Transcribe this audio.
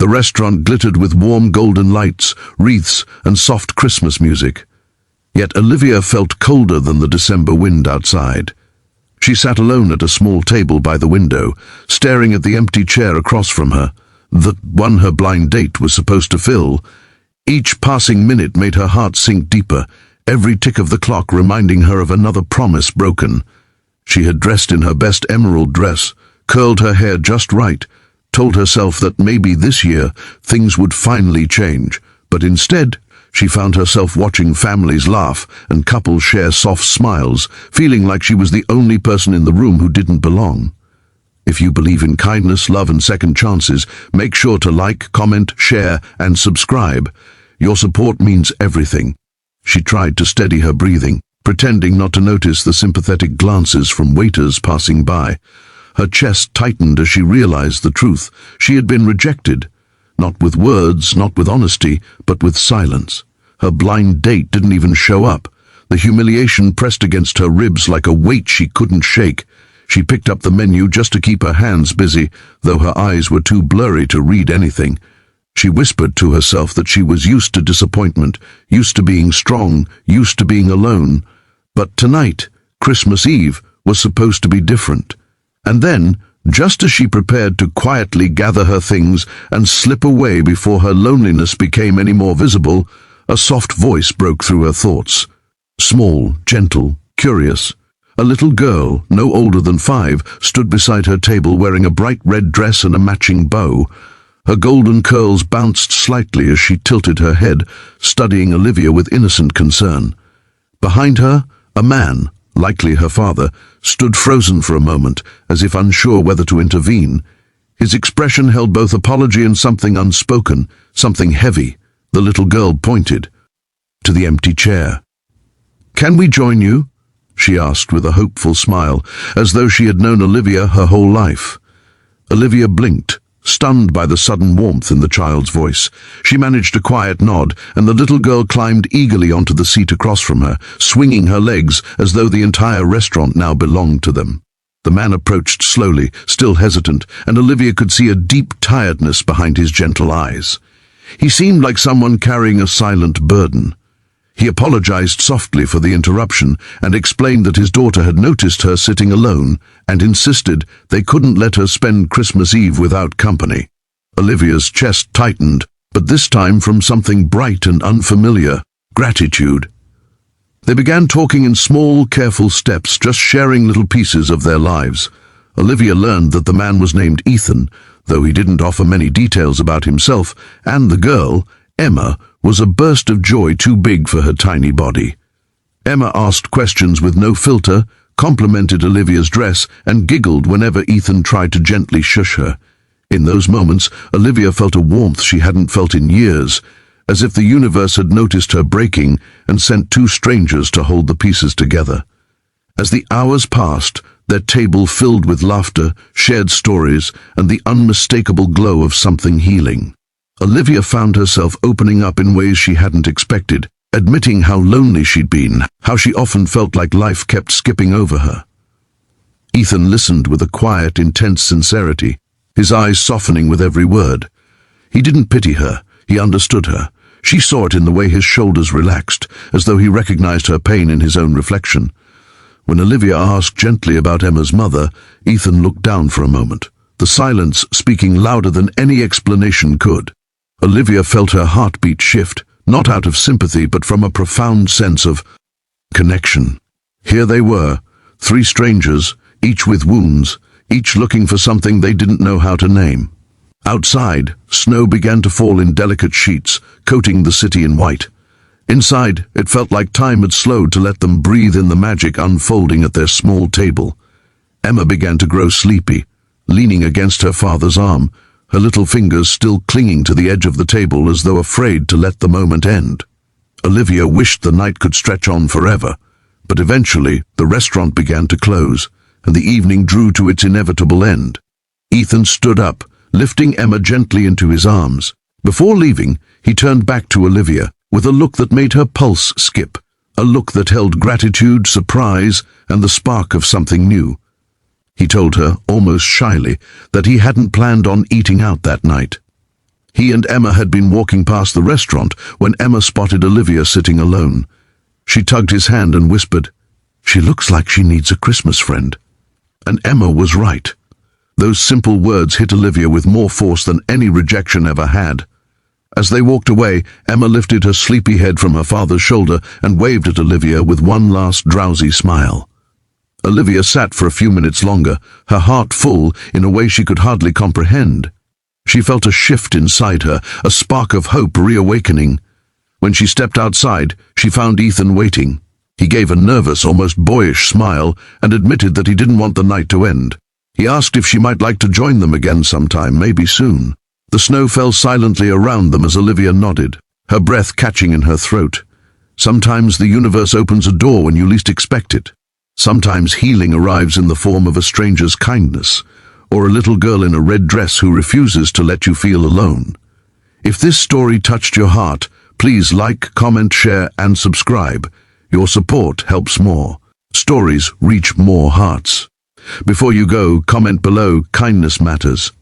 The restaurant glittered with warm golden lights, wreaths, and soft Christmas music. Yet Olivia felt colder than the December wind outside. She sat alone at a small table by the window, staring at the empty chair across from her, the one her blind date was supposed to fill. Each passing minute made her heart sink deeper, every tick of the clock reminding her of another promise broken. She had dressed in her best emerald dress, curled her hair just right, told herself that maybe this year things would finally change, but instead she found herself watching families laugh and couples share soft smiles, feeling like she was the only person in the room who didn't belong. If you believe in kindness, love, and second chances, make sure to like, comment, share, and subscribe. Your support means everything. She tried to steady her breathing, pretending not to notice the sympathetic glances from waiters passing by. Her chest tightened as she realized the truth. She had been rejected. Not with words, not with honesty, but with silence. Her blind date didn't even show up. The humiliation pressed against her ribs like a weight she couldn't shake. She picked up the menu just to keep her hands busy, though her eyes were too blurry to read anything. She whispered to herself that she was used to disappointment, used to being strong, used to being alone. But tonight, Christmas Eve, was supposed to be different. And then, just as she prepared to quietly gather her things and slip away before her loneliness became any more visible, a soft voice broke through her thoughts. Small, gentle, curious. A little girl, no older than 5, stood beside her table wearing a bright red dress and a matching bow. Her golden curls bounced slightly as she tilted her head, studying Olivia with innocent concern. Behind her, a man, likely her father, stood frozen for a moment, as if unsure whether to intervene. His expression held both apology and something unspoken, something heavy. The little girl pointed to the empty chair. "Can we join you?" she asked with a hopeful smile, as though she had known Olivia her whole life. Olivia blinked, stunned by the sudden warmth in the child's voice. She managed a quiet nod, and the little girl climbed eagerly onto the seat across from her, swinging her legs as though the entire restaurant now belonged to them. The man approached slowly, still hesitant, and Olivia could see a deep tiredness behind his gentle eyes. He seemed like someone carrying a silent burden. He apologized softly for the interruption and explained that his daughter had noticed her sitting alone and insisted they couldn't let her spend Christmas Eve without company. Olivia's chest tightened, but this time from something bright and unfamiliar: gratitude. They began talking in small, careful steps, just sharing little pieces of their lives. Olivia learned that the man was named Ethan, though he didn't offer many details about himself, and the girl, Emma, was a burst of joy too big for her tiny body. Emma asked questions with no filter, complimented Olivia's dress, and giggled whenever Ethan tried to gently shush her. In those moments, Olivia felt a warmth she hadn't felt in years, as if the universe had noticed her breaking and sent 2 strangers to hold the pieces together. As the hours passed, their table filled with laughter, shared stories, and the unmistakable glow of something healing. Olivia found herself opening up in ways she hadn't expected, admitting how lonely she'd been, how she often felt like life kept skipping over her. Ethan listened with a quiet, intense sincerity, his eyes softening with every word. He didn't pity her, he understood her. She saw it in the way his shoulders relaxed, as though he recognized her pain in his own reflection. When Olivia asked gently about Emma's mother, Ethan looked down for a moment, the silence speaking louder than any explanation could. Olivia felt her heartbeat shift, not out of sympathy but from a profound sense of connection. Here they were, 3 strangers, each with wounds, each looking for something they didn't know how to name. Outside, snow began to fall in delicate sheets, coating the city in white. Inside, it felt like time had slowed to let them breathe in the magic unfolding at their small table. Emma began to grow sleepy, leaning against her father's arm, her little fingers still clinging to the edge of the table as though afraid to let the moment end. Olivia wished the night could stretch on forever, but eventually the restaurant began to close, and the evening drew to its inevitable end. Ethan stood up, lifting Emma gently into his arms. Before leaving, he turned back to Olivia, with a look that made her pulse skip, a look that held gratitude, surprise, and the spark of something new. He told her, almost shyly, that he hadn't planned on eating out that night. He and Emma had been walking past the restaurant when Emma spotted Olivia sitting alone. She tugged his hand and whispered, "She looks like she needs a Christmas friend." And Emma was right. Those simple words hit Olivia with more force than any rejection ever had. As they walked away, Emma lifted her sleepy head from her father's shoulder and waved at Olivia with one last drowsy smile. Olivia sat for a few minutes longer, her heart full in a way she could hardly comprehend. She felt a shift inside her, a spark of hope reawakening. When she stepped outside, she found Ethan waiting. He gave a nervous, almost boyish smile and admitted that he didn't want the night to end. He asked if she might like to join them again sometime, maybe soon. The snow fell silently around them as Olivia nodded, her breath catching in her throat. Sometimes the universe opens a door when you least expect it. Sometimes healing arrives in the form of a stranger's kindness, or a little girl in a red dress who refuses to let you feel alone. If this story touched your heart, please like, comment, share, and subscribe. Your support helps more. Stories reach more hearts. Before you go, comment below, kindness matters.